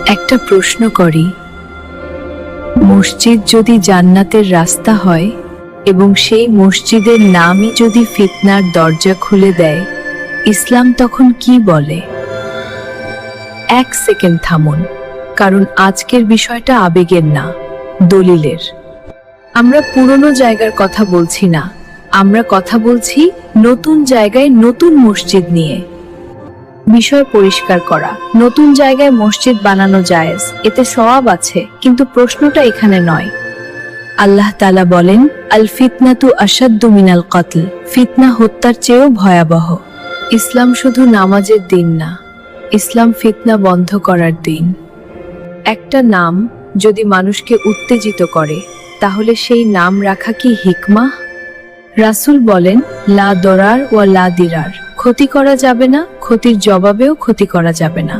একটা প্রশ্ন করি, মসজিদ যদি জান্নাতের রাস্তা হয় এবং সেই মসজিদের নামই যদি ফিতনার দরজা খুলে দেয়, ইসলাম তখন কি বলে? এক সেকেন্ড থামুন, কারণ আজকের বিষয়টা আবেগের না, দলিলের। আমরা পুরনো জায়গার কথা বলছি না, আমরা কথা বলছি নতুন জায়গায় নতুন মসজিদ নিয়ে। বিষয় পরিষ্কার করা, নতুন জায়গায় মসজিদ বানানো জায়েজ, এতে সওয়াব আছে, কিন্তু প্রশ্নটা এখানে নয়। আল্লাহ তাআলা বলেন, আল ফিতনাতু আশাদ্দু মিনাল কতল, ফিতনা হত্যার চেয়েও ভয়াবহ। ইসলাম শুধু নামাজের দিন না, ইসলাম ফিতনা বন্ধ করার দিন। একটা নাম যদি মানুষকে উত্তেজিত করে, তাহলে সেই নাম রাখা কি হিকমাহ? রাসূল বলেন, লা দরার ওয়া লা দিরার, ক্ষতি করা যাবে না, ক্ষতির জবাবেও ক্ষতি করা যাবে না।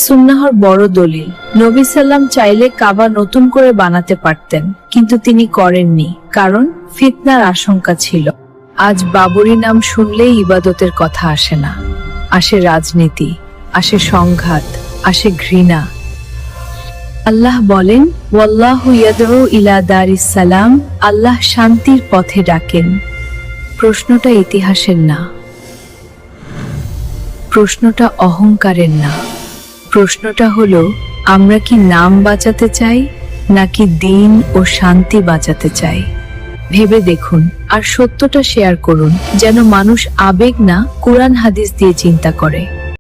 সুন্নাহর বড় দলিল, নবী সাল্লাম চাইলে কাবা নতুন করে বানাতে পারতেন, কিন্তু তিনি করেননি, কারণ ফিতনার আশঙ্কা ছিল। আজ বাবরি নাম শুনলেই ইবাদতের কথা আসে না, আসে রাজনীতি, আসে সংঘাত, আসে ঘৃণা। আল্লাহ বলেন, ওয়াল্লাহু ইয়াদউ ইলা দারিস সালাম, আল্লাহ শান্তির পথে ডাকেন। প্রশ্নটা ইতিহাসের না, প্রশ্নটা অহংকারের না, প্রশ্নটা হলো, আমরা কি নাম বাঁচাতে চাই নাকি দিন ও শান্তি বাঁচাতে চাই? ভেবে দেখুন, আর সত্যটা শেয়ার করুন, যেন মানুষ আবেগ না, কোরআন হাদিস দিয়ে চিন্তা করে।